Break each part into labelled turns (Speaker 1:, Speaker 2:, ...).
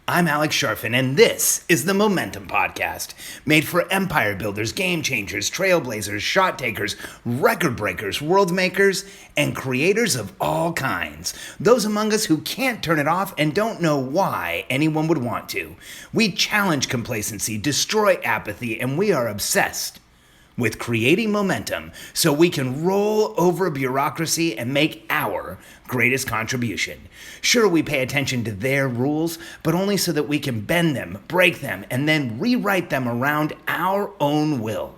Speaker 1: I'm Alex Sharfin, and this is the Momentum Podcast, made for empire builders, game changers, trailblazers, shot takers, record breakers, world makers, and creators of all kinds. Those among us who can't turn it off and don't know why anyone would want to. We challenge complacency, destroy apathy, and we are obsessed with creating momentum so we can roll over bureaucracy and make our greatest contribution. Sure, we pay attention to their rules, but only so that we can bend them, break them, and then rewrite them around our own will.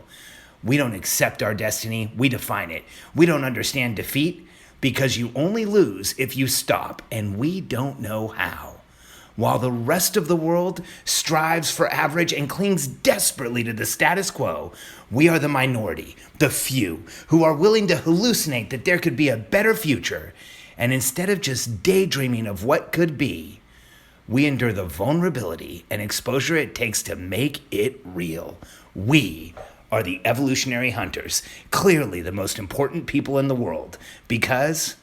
Speaker 1: We don't accept our destiny, we define it. We don't understand defeat because you only lose if you stop, and we don't know how. While the rest of the world strives for average and clings desperately to the status quo, we are the minority, the few, who are willing to hallucinate that there could be a better future. And instead of just daydreaming of what could be, we endure the vulnerability and exposure it takes to make it real. We are the evolutionary hunters, clearly the most important people in the world, because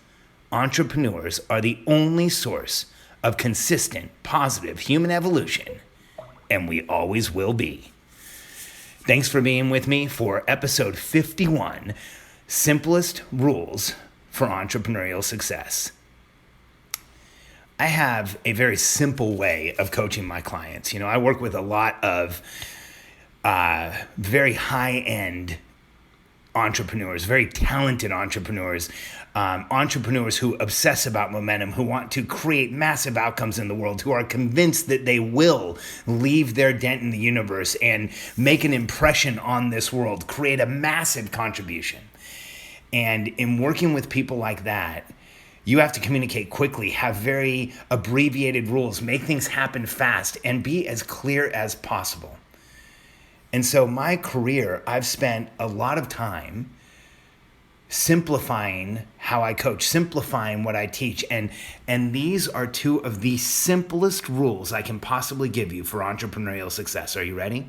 Speaker 1: entrepreneurs are the only source of consistent, positive human evolution, and we always will be. Thanks for being with me for episode 51, Simplest Rules for Entrepreneurial Success. I have a very simple way of coaching my clients. I work with a lot of very high-end entrepreneurs, very talented entrepreneurs, entrepreneurs who obsess about momentum, who want to create massive outcomes in the world, who are convinced that they will leave their dent in the universe and make an impression on this world, create a massive contribution. And in working with people like that, you have to communicate quickly, have very abbreviated rules, make things happen fast, and be as clear as possible. And so my career, I've spent a lot of time simplifying how I coach, simplifying what I teach. And these are two of the simplest rules I can possibly give you for entrepreneurial success. Are you ready?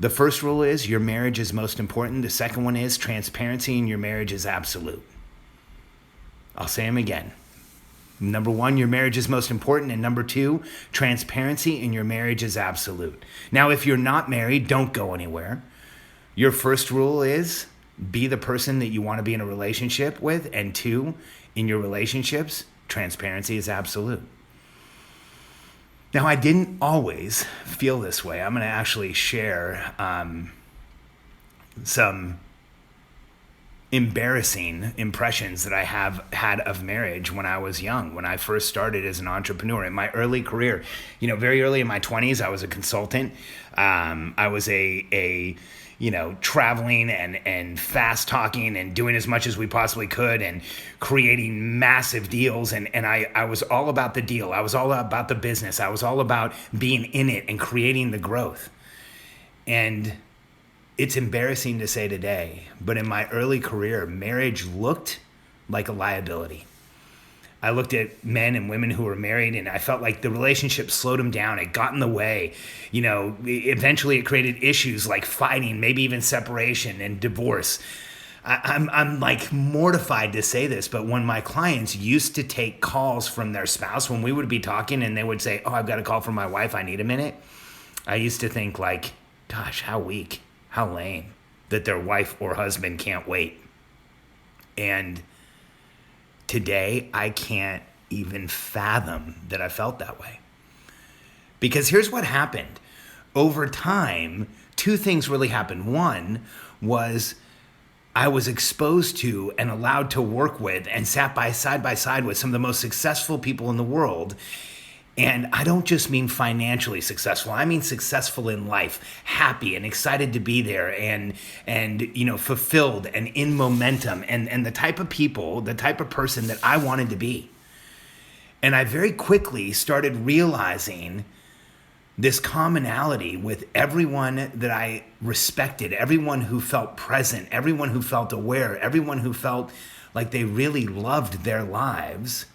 Speaker 1: The first rule is your marriage is most important. The second one is transparency in your marriage is absolute. I'll say them again. Number one, your marriage is most important. And number two, transparency in your marriage is absolute. Now, if you're not married, don't go anywhere. Your first rule is be the person that you want to be in a relationship with. And two, in your relationships, transparency is absolute. Now, I didn't always feel this way. I'm going to actually share some embarrassing impressions that I have had of marriage when I was young, when I first started as an entrepreneur. In my early career, very early in my 20s, I was a consultant. I was a traveling and fast talking and doing as much as we possibly could and creating massive deals. And I was all about the deal. I was all about the business. I was all about being in it and creating the growth. And it's embarrassing to say today, but in my early career, marriage looked like a liability. I looked at men and women who were married, and I felt like the relationship slowed them down. It got in the way. Eventually it created issues like fighting, maybe even separation and divorce. I'm like mortified to say this, but when my clients used to take calls from their spouse, when we would be talking and they would say, "Oh, I've got a call from my wife. I need a minute." I used to think like, gosh, how weak. How lame that their wife or husband can't wait. And today, I can't even fathom that I felt that way. Because here's what happened. Over time, two things really happened. One was I was exposed to and allowed to work with and sat side by side with some of the most successful people in the world. And I don't just mean financially successful. I mean successful in life, happy and excited to be there and fulfilled and in momentum and the type of people, the type of person that I wanted to be. And I very quickly started realizing this commonality with everyone that I respected, everyone who felt present, everyone who felt aware, everyone who felt like they really loved their lives.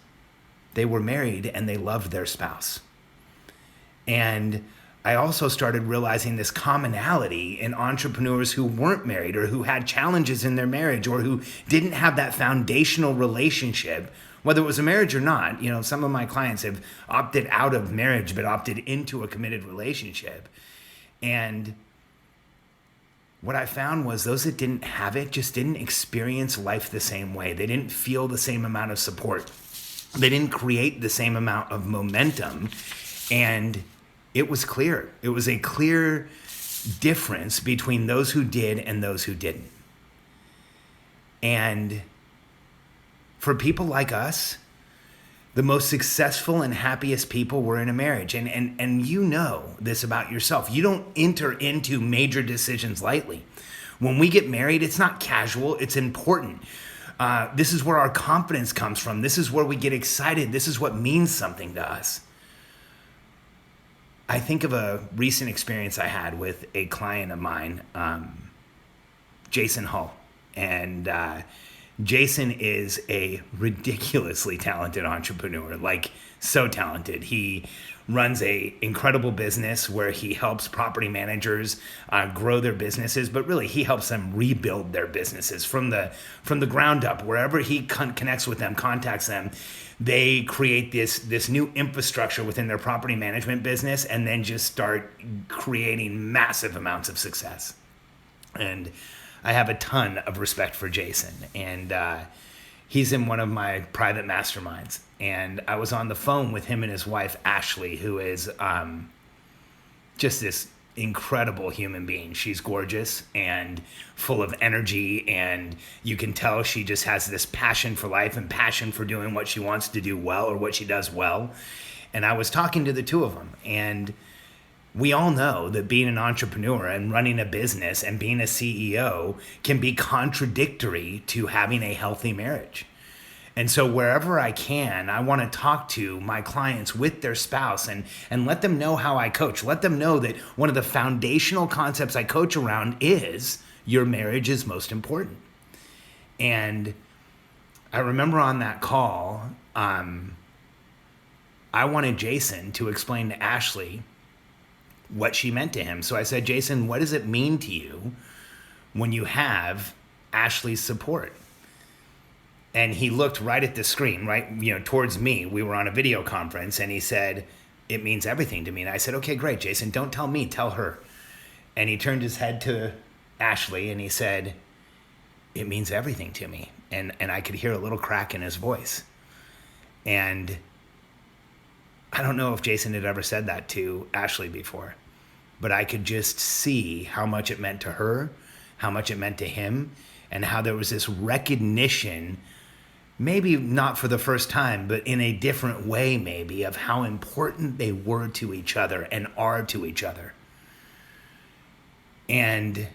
Speaker 1: They were married and they loved their spouse. And I also started realizing this commonality in entrepreneurs who weren't married or who had challenges in their marriage or who didn't have that foundational relationship whether it was a marriage or not. Some of my clients have opted out of marriage but opted into a committed relationship. And what I found was those that didn't have it just didn't experience life the same way. They didn't feel the same amount of support. They didn't create the same amount of momentum. And it was clear. It was a clear difference between those who did and those who didn't. And for people like us, the most successful and happiest people were in a marriage. And you know this about yourself. You don't enter into major decisions lightly. When we get married, it's not casual, it's important. This is where our confidence comes from. This is where we get excited. This is what means something to us. I think of a recent experience I had with a client of mine, Jason Hull. And Jason is a ridiculously talented entrepreneur, like so talented. He runs a incredible business where he helps property managers grow their businesses, but really he helps them rebuild their businesses from the ground up. Wherever he connects with them, contacts them, they create this new infrastructure within their property management business and then just start creating massive amounts of success. And I have a ton of respect for Jason, and he's in one of my private masterminds. And I was on the phone with him and his wife, Ashley, who is just this incredible human being. She's gorgeous and full of energy, and you can tell she just has this passion for life and passion for doing what she wants to do well or what she does well. And I was talking to the two of them, and we all know that being an entrepreneur and running a business and being a CEO can be contradictory to having a healthy marriage. And so wherever I can, I want to talk to my clients with their spouse and let them know how I coach. Let them know that one of the foundational concepts I coach around is your marriage is most important. And I remember on that call, I wanted Jason to explain to Ashley what she meant to him. So I said, Jason, what does it mean to you when you have Ashley's support? And he looked right at the screen, right, towards me. We were on a video conference, and he said, it means everything to me. And I said, okay, great, Jason, don't tell me, tell her. And he turned his head to Ashley and he said, it means everything to me. And I could hear a little crack in his voice. And I don't know if Jason had ever said that to Ashley before, but I could just see how much it meant to her, how much it meant to him, and how there was this recognition, maybe not for the first time, but in a different way maybe, of how important they were to each other and are to each other. And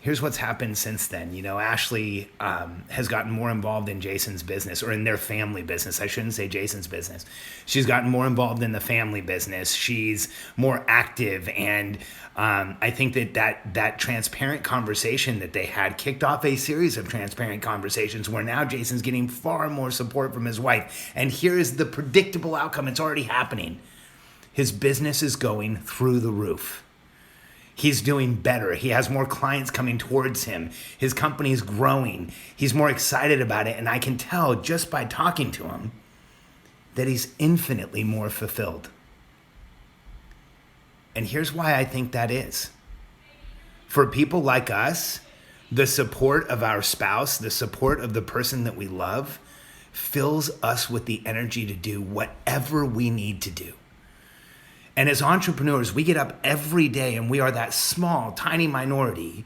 Speaker 1: here's what's happened since then. Ashley has gotten more involved in Jason's business, or in their family business. I shouldn't say Jason's business. She's gotten more involved in the family business. She's more active. And I think that transparent conversation that they had kicked off a series of transparent conversations where now Jason's getting far more support from his wife. And here is the predictable outcome. It's already happening. His business is going through the roof. He's doing better. He has more clients coming towards him. His company's growing. He's more excited about it. And I can tell just by talking to him that he's infinitely more fulfilled. And here's why I think that is. For people like us, the support of our spouse, the support of the person that we love, fills us with the energy to do whatever we need to do. And as entrepreneurs, we get up every day and we are that small, tiny minority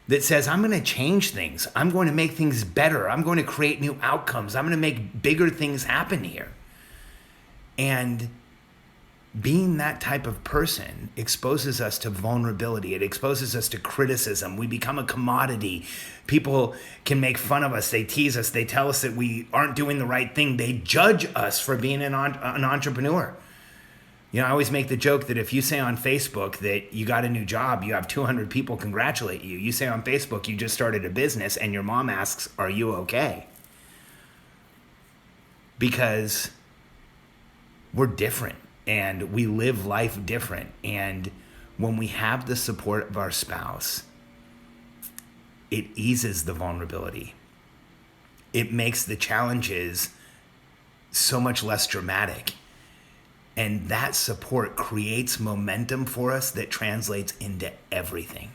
Speaker 1: that says, I'm going to change things. I'm going to make things better. I'm going to create new outcomes. I'm going to make bigger things happen here. And being that type of person exposes us to vulnerability. It exposes us to criticism. We become a commodity. People can make fun of us. They tease us. They tell us that we aren't doing the right thing. They judge us for being an entrepreneur. I always make the joke that if you say on Facebook that you got a new job, you have 200 people congratulate you. You say on Facebook you just started a business and your mom asks, are you okay? Because we're different and we live life different. And when we have the support of our spouse, it eases the vulnerability. it makes the challenges so much less dramatic. And that support creates momentum for us that translates into everything.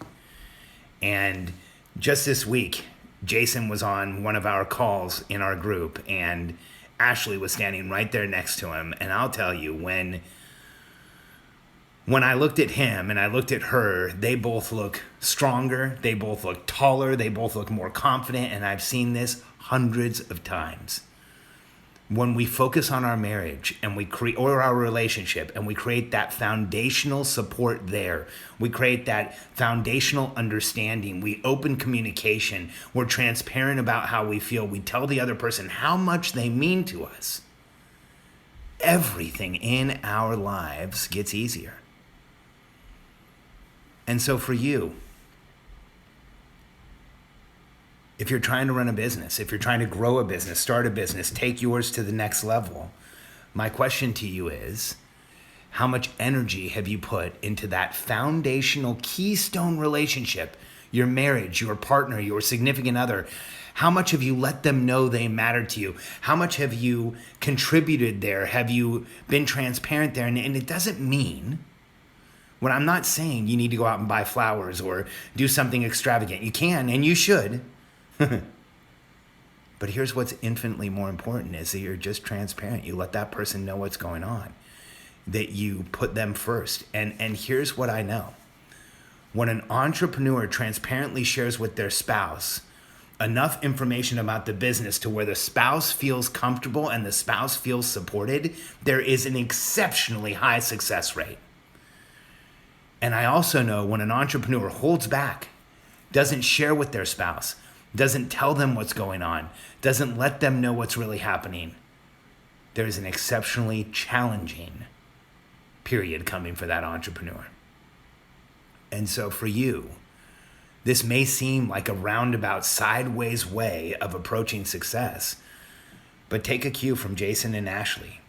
Speaker 1: And just this week, Jason was on one of our calls in our group, and Ashley was standing right there next to him. And I'll tell you, when I looked at him and I looked at her, they both look stronger, they both look taller, they both look more confident, and I've seen this hundreds of times. When we focus on our marriage and we create, or our relationship, and we create that foundational support there, we create that foundational understanding, we open communication, we're transparent about how we feel, we tell the other person how much they mean to us, everything in our lives gets easier. And so for you, if you're trying to run a business, if you're trying to grow a business, start a business, take yours to the next level, my question to you is, how much energy have you put into that foundational keystone relationship, your marriage, your partner, your significant other? How much have you let them know they matter to you? How much have you contributed there? Have you been transparent there? And it doesn't mean, when I'm not saying you need to go out and buy flowers or do something extravagant. You can and you should. But here's what's infinitely more important is that you're just transparent. You let that person know what's going on, that you put them first. And here's what I know. When an entrepreneur transparently shares with their spouse enough information about the business to where the spouse feels comfortable and the spouse feels supported, there is an exceptionally high success rate. And I also know when an entrepreneur holds back, doesn't share with their spouse, doesn't tell them what's going on, doesn't let them know what's really happening, there's an exceptionally challenging period coming for that entrepreneur. And so for you, this may seem like a roundabout, sideways way of approaching success, but take a cue from Jason and Ashley.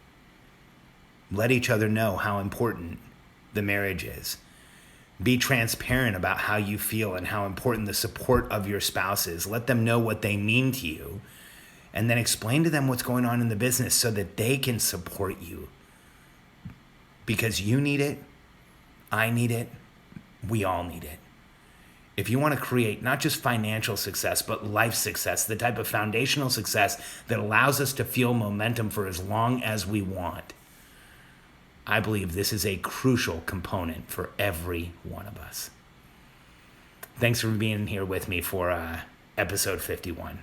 Speaker 1: Let each other know how important the marriage is. Be transparent about how you feel and how important the support of your spouse is. Let them know what they mean to you, and then explain to them what's going on in the business so that they can support you. Because you need it, I need it, we all need it. If you want to create not just financial success, but life success, the type of foundational success that allows us to feel momentum for as long as we want, I believe this is a crucial component for every one of us. Thanks for being here with me for episode 51.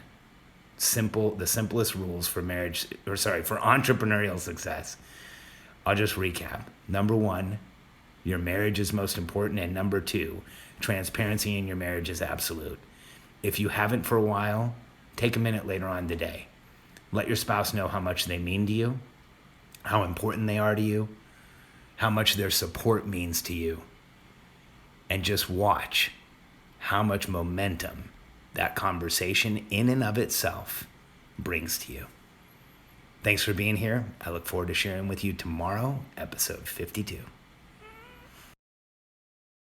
Speaker 1: The simplest rules for for entrepreneurial success. I'll just recap. Number 1, your marriage is most important. And number 2, transparency in your marriage is absolute. If you haven't for a while, take a minute later on today. Let your spouse know how much they mean to you, how important they are to you, how much their support means to you, and just watch how much momentum that conversation in and of itself brings to you. Thanks for being here. I look forward to sharing with you tomorrow, episode 52.